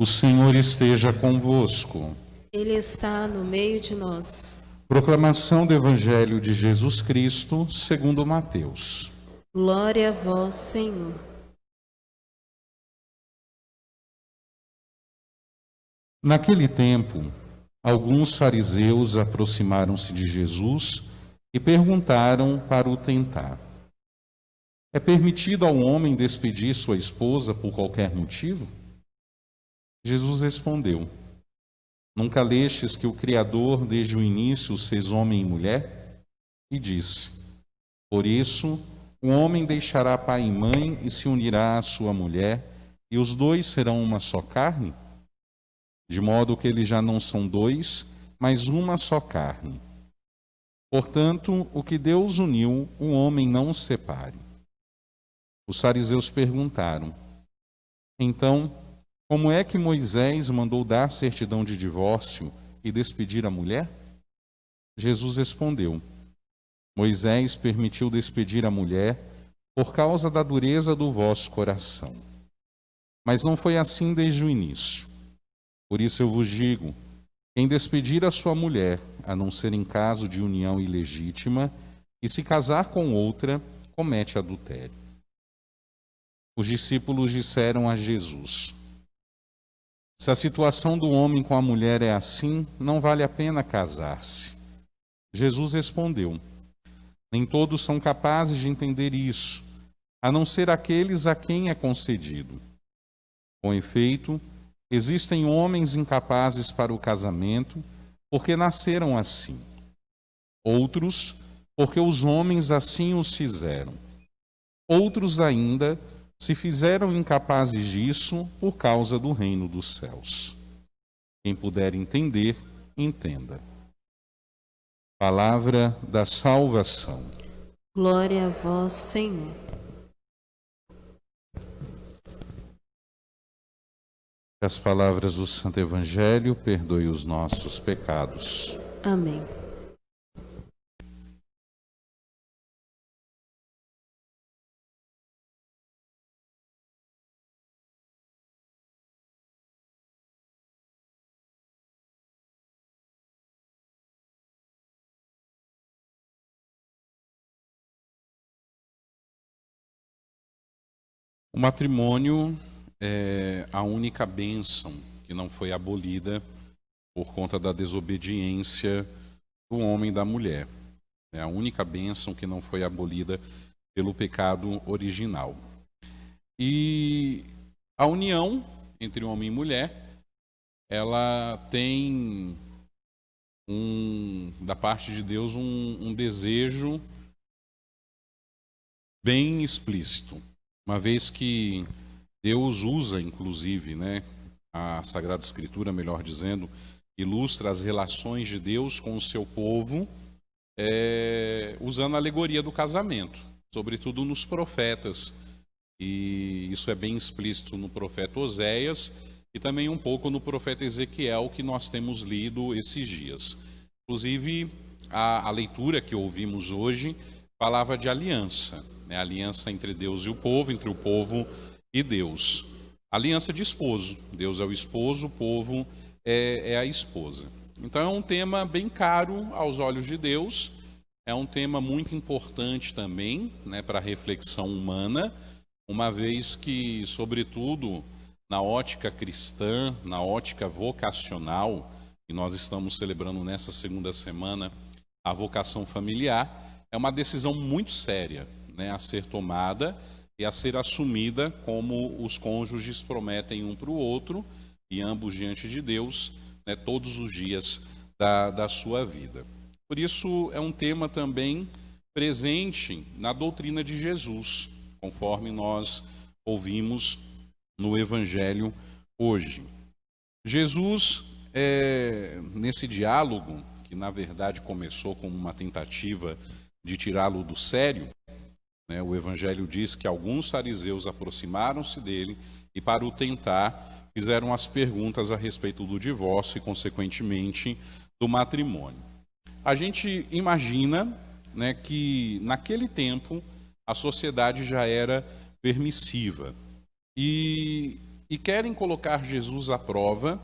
O Senhor esteja convosco. Ele está no meio de nós. Proclamação do Evangelho de Jesus Cristo, segundo Mateus. Glória a vós, Senhor. Naquele tempo, alguns fariseus aproximaram-se de Jesus e perguntaram para o tentar: é permitido ao homem despedir sua esposa por qualquer motivo? Jesus respondeu: nunca lestes que o Criador desde o início os fez homem e mulher? E disse: por isso, o homem deixará pai e mãe e se unirá à sua mulher, e os dois serão uma só carne? De modo que eles já não são dois, mas uma só carne. Portanto, o que Deus uniu, o homem não os separe. Os fariseus perguntaram: então, como é que Moisés mandou dar certidão de divórcio e despedir a mulher? Jesus respondeu: Moisés permitiu despedir a mulher por causa da dureza do vosso coração. Mas não foi assim desde o início. Por isso eu vos digo: quem despedir a sua mulher, a não ser em caso de união ilegítima, e se casar com outra, comete adultério. Os discípulos disseram a Jesus: se a situação do homem com a mulher é assim, não vale a pena casar-se. Jesus respondeu: nem todos são capazes de entender isso, a não ser aqueles a quem é concedido. Com efeito, existem homens incapazes para o casamento, porque nasceram assim. Outros, porque os homens assim os fizeram. Outros ainda se fizeram incapazes disso por causa do reino dos céus. Quem puder entender, entenda. Palavra da salvação. Glória a vós, Senhor. Que as palavras do Santo Evangelho perdoem os nossos pecados. Amém. O matrimônio é a única bênção que não foi abolida por conta da desobediência do homem e da mulher. É a única bênção que não foi abolida pelo pecado original. E a união entre homem e mulher, ela tem da parte de Deus um desejo bem explícito. Uma vez que Deus usa, inclusive, a Sagrada Escritura, melhor dizendo, ilustra as relações de Deus com o seu povo, usando a alegoria do casamento, sobretudo nos profetas. E isso é bem explícito no profeta Oséias e também um pouco no profeta Ezequiel, que nós temos lido esses dias. Inclusive, a leitura que ouvimos hoje falava de aliança, a aliança entre Deus e o povo, entre o povo e Deus. Aliança de esposo. Deus é o esposo, o povo é a esposa. Então é um tema bem caro aos olhos de Deus, é um tema muito importante também, para a reflexão humana, uma vez que, sobretudo, na ótica cristã, na ótica vocacional, e nós estamos celebrando nessa segunda semana a vocação familiar, é uma decisão muito séria, a ser tomada e a ser assumida, como os cônjuges prometem um para o outro, e ambos diante de Deus, todos os dias da sua vida. Por isso é um tema também presente na doutrina de Jesus, conforme nós ouvimos no Evangelho hoje. Jesus, nesse diálogo, que na verdade começou como uma tentativa de tirá-lo do sério, o Evangelho diz que alguns fariseus aproximaram-se dele e, para o tentar, fizeram as perguntas a respeito do divórcio e, consequentemente, do matrimônio. A gente imagina, que naquele tempo a sociedade já era permissiva. E e querem colocar Jesus à prova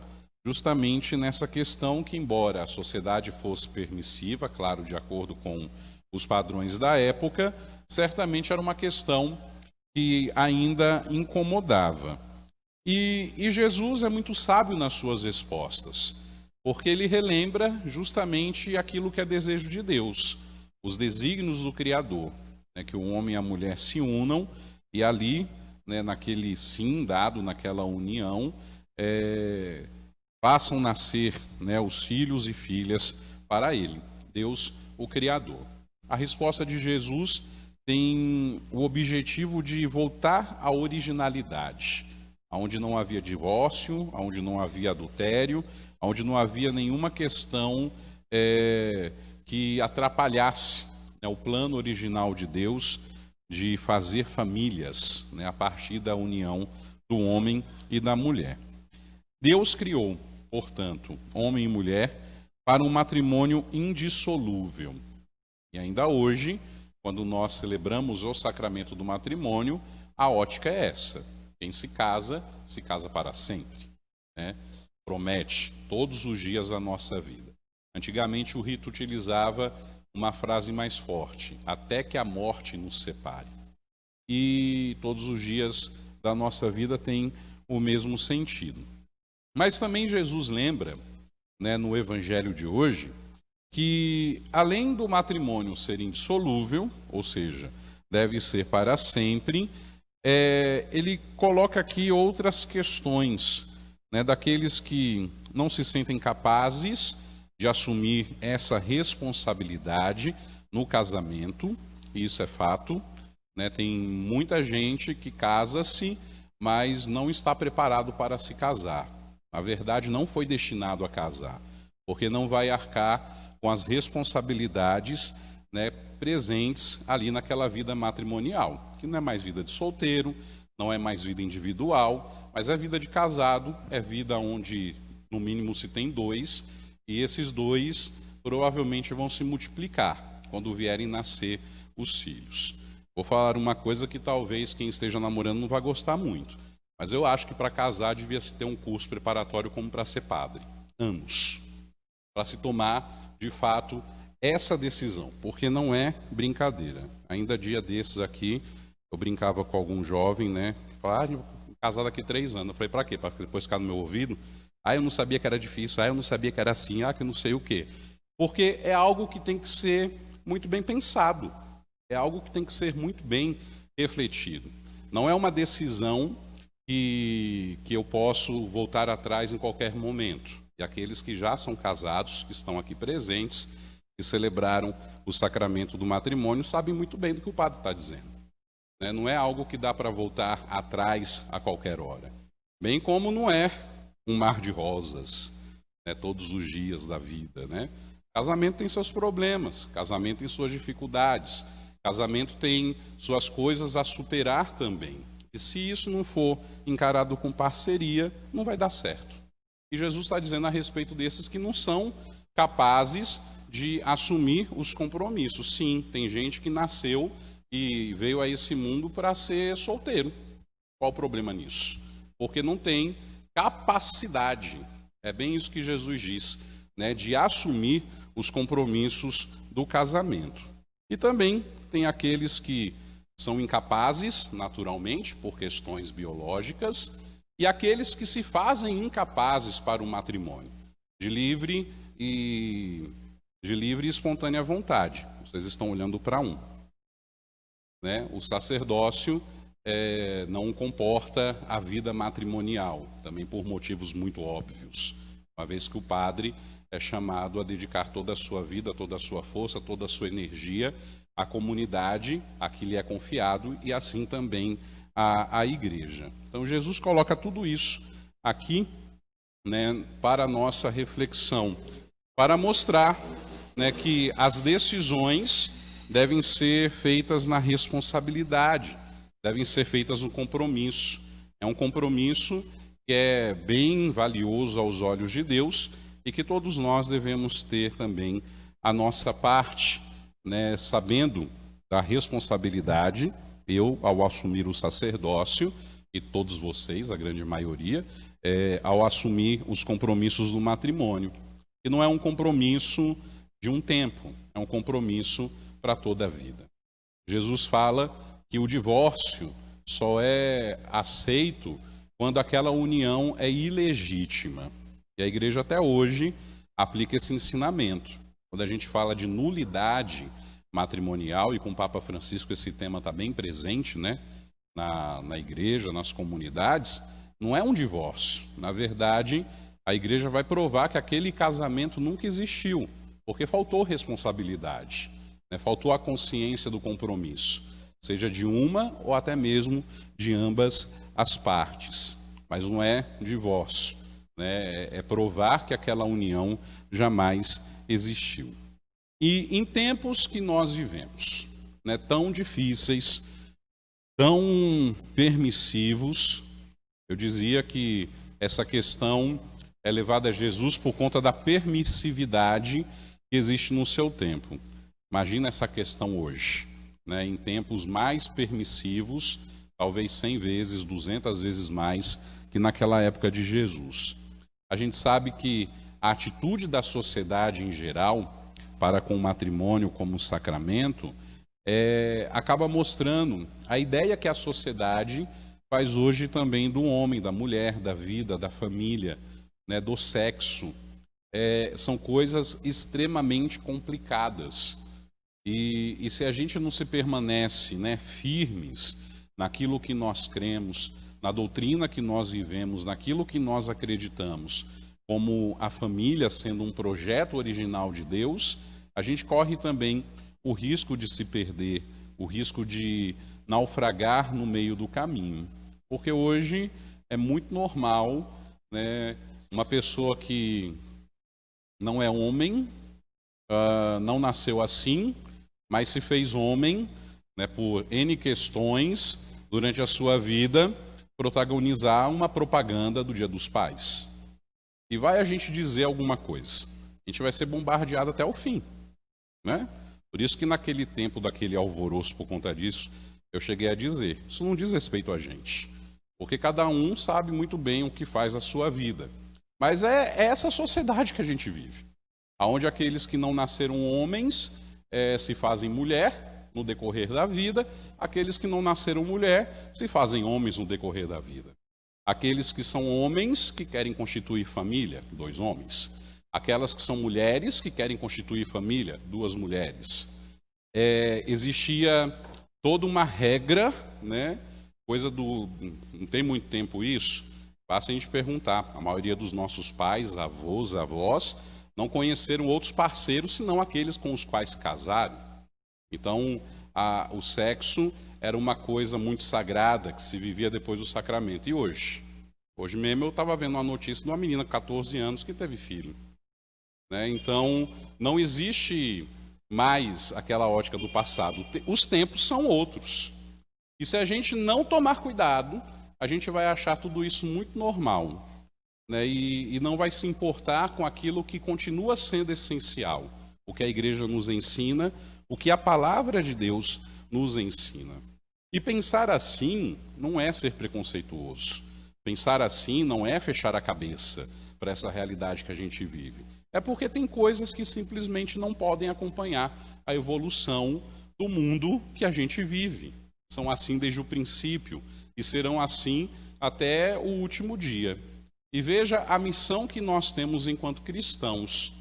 justamente nessa questão que, embora a sociedade fosse permissiva, claro, de acordo com os padrões da época, certamente era uma questão que ainda incomodava. E Jesus é muito sábio nas suas respostas, porque ele relembra justamente aquilo que é desejo de Deus, os desígnios do Criador, né, que o homem e a mulher se unam e ali, né, naquele sim dado, naquela união, façam nascer, né, os filhos e filhas para ele, Deus o Criador. A resposta de Jesus tem o objetivo de voltar à originalidade, onde não havia divórcio, onde não havia adultério, onde não havia nenhuma questão que atrapalhasse, né, o plano original de Deus de fazer famílias, né, a partir da união do homem e da mulher. Deus criou, portanto, homem e mulher para um matrimônio indissolúvel. E ainda hoje, quando nós celebramos o sacramento do matrimônio, a ótica é essa. Quem se casa para sempre, né? Promete todos os dias da nossa vida. Antigamente o rito utilizava uma frase mais forte: até que a morte nos separe. E todos os dias da nossa vida tem o mesmo sentido. Mas também Jesus lembra, né, no evangelho de hoje, que além do matrimônio ser indissolúvel, ou seja, deve ser para sempre, ele coloca aqui outras questões, né, daqueles que não se sentem capazes de assumir essa responsabilidade no casamento, e isso é fato, né? Tem muita gente que casa-se, mas não está preparado para se casar. Na verdade, não foi destinado a casar, porque não vai arcar com as responsabilidades, né, presentes ali naquela vida matrimonial, que não é mais vida de solteiro, não é mais vida individual, mas é vida de casado, é vida onde no mínimo se tem dois, e esses dois provavelmente vão se multiplicar quando vierem nascer os filhos. Vou falar uma coisa que talvez quem esteja namorando não vai gostar muito, mas eu acho que para casar devia se ter um curso preparatório como para ser padre, anos, para se tomar de fato essa decisão, porque não é brincadeira. Ainda dia desses aqui, eu brincava com algum jovem, né, falava, vou casar daqui 3 anos. Eu falei, para quê? Para depois ficar no meu ouvido? Eu não sabia que era difícil, eu não sabia que era assim, que eu não sei o quê. Porque é algo que tem que ser muito bem pensado, é algo que tem que ser muito bem refletido. Não é uma decisão que eu posso voltar atrás em qualquer momento. E aqueles que já são casados, que estão aqui presentes, que celebraram o sacramento do matrimônio, sabem muito bem do que o padre está dizendo. Não é algo que dá para voltar atrás a qualquer hora. Bem como não é um mar de rosas, né, todos os dias da vida, né? Casamento tem seus problemas, casamento tem suas dificuldades, casamento tem suas coisas a superar também. E se isso não for encarado com parceria, não vai dar certo. E Jesus está dizendo a respeito desses que não são capazes de assumir os compromissos. Sim, tem gente que nasceu e veio a esse mundo para ser solteiro. Qual o problema nisso? Porque não tem capacidade, é bem isso que Jesus diz, né, de assumir os compromissos do casamento. E também tem aqueles que são incapazes, naturalmente, por questões biológicas, e aqueles que se fazem incapazes para o matrimônio, de livre e espontânea vontade. Vocês estão olhando para um, né? O sacerdócio não comporta a vida matrimonial, também por motivos muito óbvios, uma vez que o padre é chamado a dedicar toda a sua vida, toda a sua força, toda a sua energia à comunidade a que lhe é confiado e assim também à igreja. Então Jesus coloca tudo isso aqui, né, para a nossa reflexão, para mostrar, né, que as decisões devem ser feitas na responsabilidade, devem ser feitas no compromisso. É um compromisso que é bem valioso aos olhos de Deus e que todos nós devemos ter também a nossa parte, né, sabendo da responsabilidade, eu ao assumir o sacerdócio, e todos vocês, a grande maioria, ao assumir os compromissos do matrimônio. E não é um compromisso de um tempo, é um compromisso para toda a vida. Jesus fala que o divórcio só é aceito quando aquela união é ilegítima. E a igreja até hoje aplica esse ensinamento. Quando a gente fala de nulidade matrimonial, e com o Papa Francisco esse tema está bem presente, né, na igreja, nas comunidades, não é um divórcio. Na verdade, a igreja vai provar que aquele casamento nunca existiu, porque faltou responsabilidade, né, faltou a consciência do compromisso, seja de uma ou até mesmo de ambas as partes. Mas não é divórcio, né, é provar que aquela união jamais existiu. E em tempos que nós vivemos, né, tão difíceis, tão permissivos, eu dizia que essa questão é levada a Jesus por conta da permissividade que existe no seu tempo. Imagina essa questão hoje, né, em tempos mais permissivos, talvez 100 vezes, 200 vezes mais que naquela época de Jesus. A gente sabe que a atitude da sociedade em geral para com o matrimônio como sacramento acaba mostrando a ideia que a sociedade faz hoje também do homem, da mulher, da vida, da família, né, do sexo. São coisas extremamente complicadas. E se a gente não se permanece, né, firmes naquilo que nós cremos, na doutrina que nós vivemos, naquilo que nós acreditamos, como a família sendo um projeto original de Deus, a gente corre também o risco de se perder, o risco de naufragar no meio do caminho. Porque hoje é muito normal, né, uma pessoa que não é homem, não nasceu assim, mas se fez homem, né, por N questões durante a sua vida, protagonizar uma propaganda do Dia dos Pais. E vai a gente dizer alguma coisa, a gente vai ser bombardeado até o fim, né? Por isso que naquele tempo daquele alvoroço por conta disso, eu cheguei a dizer, isso não diz respeito a gente, porque cada um sabe muito bem o que faz a sua vida. Mas é essa sociedade que a gente vive, onde aqueles que não nasceram homens se fazem mulher no decorrer da vida, aqueles que não nasceram mulher se fazem homens no decorrer da vida. Aqueles que são homens que querem constituir família, 2 homens. Aquelas que são mulheres que querem constituir família, 2 mulheres. Existia toda uma regra, né? Não tem muito tempo isso, basta a gente perguntar. A maioria dos nossos pais, avós, não conheceram outros parceiros senão aqueles com os quais casaram. Então, o sexo era uma coisa muito sagrada que se vivia depois do sacramento. E hoje? Hoje mesmo eu estava vendo uma notícia de uma menina de 14 anos que teve filho, né? Então, não existe mais aquela ótica do passado. Os tempos são outros. E se a gente não tomar cuidado, a gente vai achar tudo isso muito normal, né? E não vai se importar com aquilo que continua sendo essencial. O que a igreja nos ensina, o que a palavra de Deus nos ensina. E pensar assim não é ser preconceituoso. Pensar assim não é fechar a cabeça para essa realidade que a gente vive. É porque tem coisas que simplesmente não podem acompanhar a evolução do mundo que a gente vive. São assim desde o princípio e serão assim até o último dia. E veja a missão que nós temos enquanto cristãos,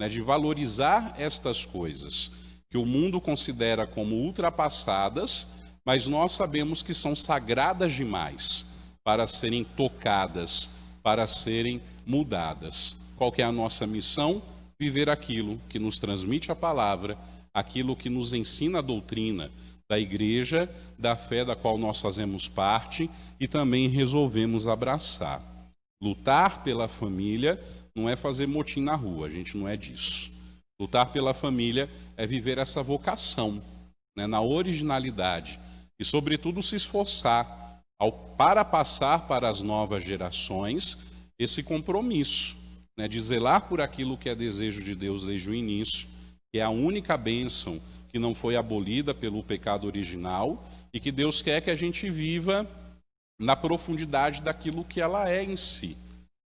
né, de valorizar estas coisas que o mundo considera como ultrapassadas, mas nós sabemos que são sagradas demais para serem tocadas, para serem mudadas. Qual que é a nossa missão? Viver aquilo que nos transmite a palavra, aquilo que nos ensina a doutrina da igreja, da fé da qual nós fazemos parte e também resolvemos abraçar. Lutar pela família não é fazer motim na rua, a gente não é disso. Lutar pela família é viver essa vocação, né, na originalidade e, sobretudo, se esforçar para passar para as novas gerações esse compromisso, né, de zelar por aquilo que é desejo de Deus desde o início, que é a única bênção que não foi abolida pelo pecado original e que Deus quer que a gente viva na profundidade daquilo que ela é em si,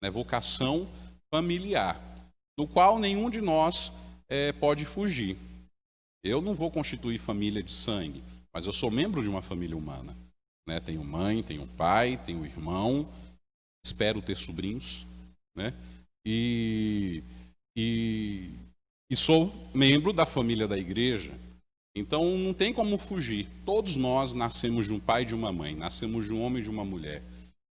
né? Vocação familiar, do qual nenhum de nós pode fugir. Eu não vou constituir família de sangue, mas eu sou membro de uma família humana, né? Tenho mãe, tenho pai, tenho irmão, espero ter sobrinhos, né? E sou membro da família da igreja. Então não tem como fugir. Todos nós nascemos de um pai e de uma mãe, nascemos de um homem e de uma mulher.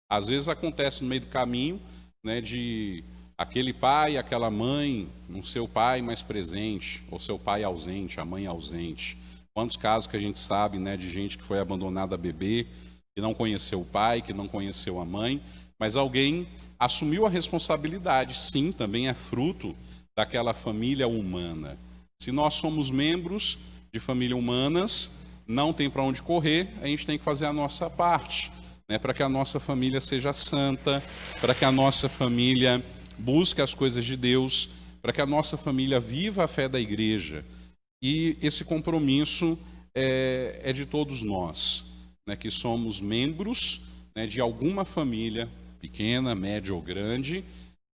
Às vezes acontece no meio do caminho, né, de aquele pai, aquela mãe, um seu pai mais presente, ou seu pai ausente, a mãe ausente. Quantos casos que a gente sabe, né, de gente que foi abandonada bebê, que não conheceu o pai, que não conheceu a mãe, mas alguém assumiu a responsabilidade. Sim, também é fruto daquela família humana. Se nós somos membros de família humanas, não tem para onde correr, a gente tem que fazer a nossa parte, né, para que a nossa família seja santa, para que a nossa família busque as coisas de Deus, para que a nossa família viva a fé da igreja. E esse compromisso é de todos nós, né, que somos membros, né, de alguma família, pequena, média ou grande,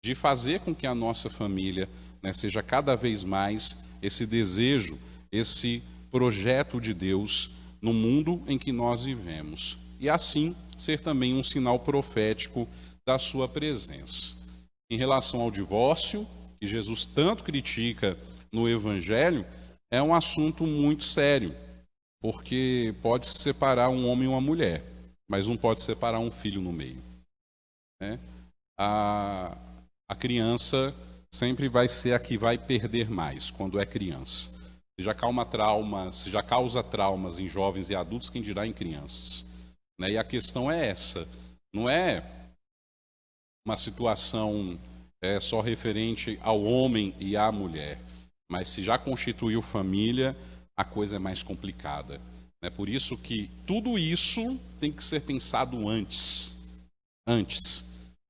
de fazer com que a nossa família, né, seja cada vez mais esse desejo, esse projeto de Deus no mundo em que nós vivemos. E assim ser também um sinal profético da sua presença. Em relação ao divórcio, que Jesus tanto critica no Evangelho, é um assunto muito sério, porque pode se separar um homem e uma mulher, mas não pode separar um filho no meio, né? A criança sempre vai ser a que vai perder mais quando é criança. Se já causa traumas em jovens e adultos, quem dirá em crianças, né? E a questão é essa, não é uma situação só referente ao homem e à mulher, mas se já constituiu família, a coisa é mais complicada. É por isso que tudo isso tem que ser pensado antes,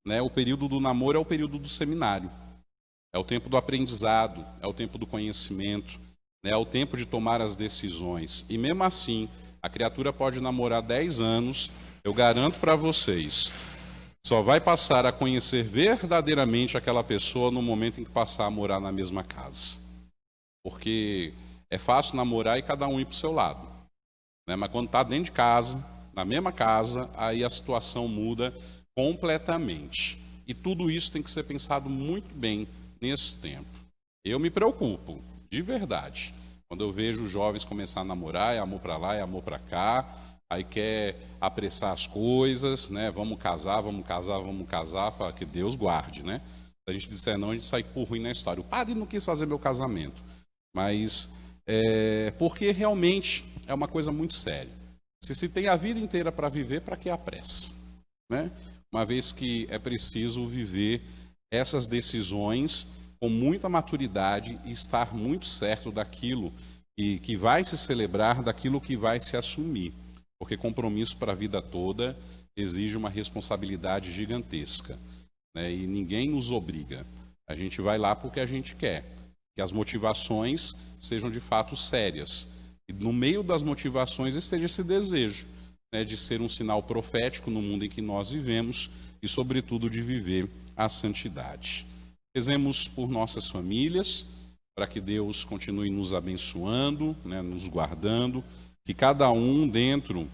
né? O período do namoro é o período do seminário, é o tempo do aprendizado, é o tempo do conhecimento, né? É o tempo de tomar as decisões. E mesmo assim, a criatura pode namorar 10 anos, eu garanto para vocês, só vai passar a conhecer verdadeiramente aquela pessoa no momento em que passar a morar na mesma casa. Porque é fácil namorar e cada um ir para o seu lado, né? Mas quando está dentro de casa, na mesma casa, aí a situação muda completamente. E tudo isso tem que ser pensado muito bem nesse tempo. Eu me preocupo, de verdade, quando eu vejo jovens começar a namorar, é amor para lá, é amor para cá, aí quer apressar as coisas, né? Vamos casar, fala que Deus guarde, né? Se a gente disser não, a gente sai por ruim na história. O padre não quis fazer meu casamento, mas porque realmente é uma coisa muito séria. Se tem a vida inteira para viver, para que a pressa, né? Uma vez que é preciso viver essas decisões com muita maturidade e estar muito certo daquilo que vai se celebrar, daquilo que vai se assumir. Porque compromisso para a vida toda exige uma responsabilidade gigantesca, né? E ninguém nos obriga. A gente vai lá porque a gente quer. Que as motivações sejam de fato sérias. E no meio das motivações esteja esse desejo, né, de ser um sinal profético no mundo em que nós vivemos e, sobretudo, de viver a santidade. Rezemos por nossas famílias, para que Deus continue nos abençoando, né, nos guardando, que cada um dentro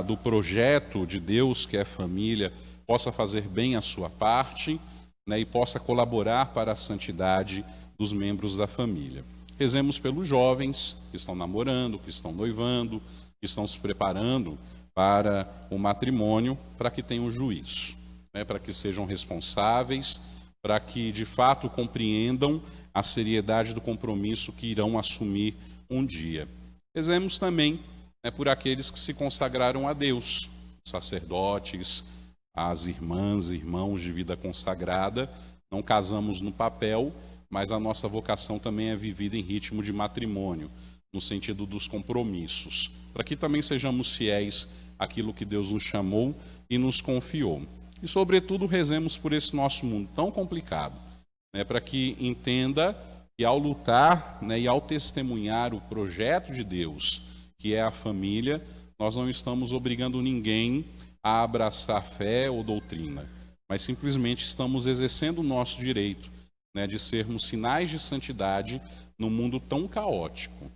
do projeto de Deus, que é família, possa fazer bem a sua parte, né, e possa colaborar para a santidade dos membros da família. Rezemos pelos jovens que estão namorando, que estão noivando, que estão se preparando para o matrimônio, para que tenham juízo, né, para que sejam responsáveis, para que de fato compreendam a seriedade do compromisso que irão assumir um dia. Rezemos também, né, por aqueles que se consagraram a Deus, sacerdotes, as irmãs e irmãos de vida consagrada. Não casamos no papel, mas a nossa vocação também é vivida em ritmo de matrimônio, no sentido dos compromissos, para que também sejamos fiéis àquilo que Deus nos chamou e nos confiou. E, sobretudo, rezemos por esse nosso mundo tão complicado, né, para que entenda que ao lutar, né, e ao testemunhar o projeto de Deus, que é a família, nós não estamos obrigando ninguém a abraçar fé ou doutrina, mas simplesmente estamos exercendo o nosso direito, né, de sermos sinais de santidade num mundo tão caótico.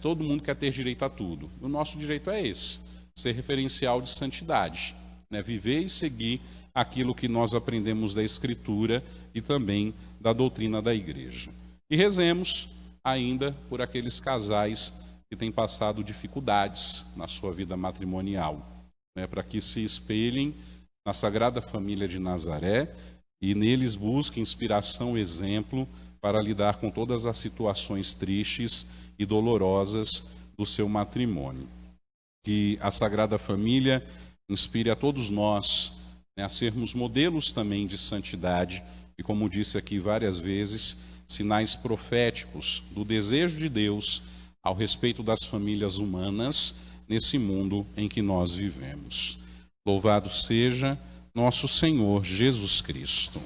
Todo mundo quer ter direito a tudo. O nosso direito é esse, ser referencial de santidade, né, viver e seguir aquilo que nós aprendemos da Escritura e também da doutrina da Igreja. E rezemos ainda por aqueles casais que têm passado dificuldades na sua vida matrimonial, né, para que se espelhem na Sagrada Família de Nazaré e neles busquem inspiração e exemplo para lidar com todas as situações tristes e dolorosas do seu matrimônio. Que a Sagrada Família inspire a todos nós, né, a sermos modelos também de santidade e, como disse aqui várias vezes, sinais proféticos do desejo de Deus ao respeito das famílias humanas nesse mundo em que nós vivemos. Louvado seja nosso Senhor Jesus Cristo.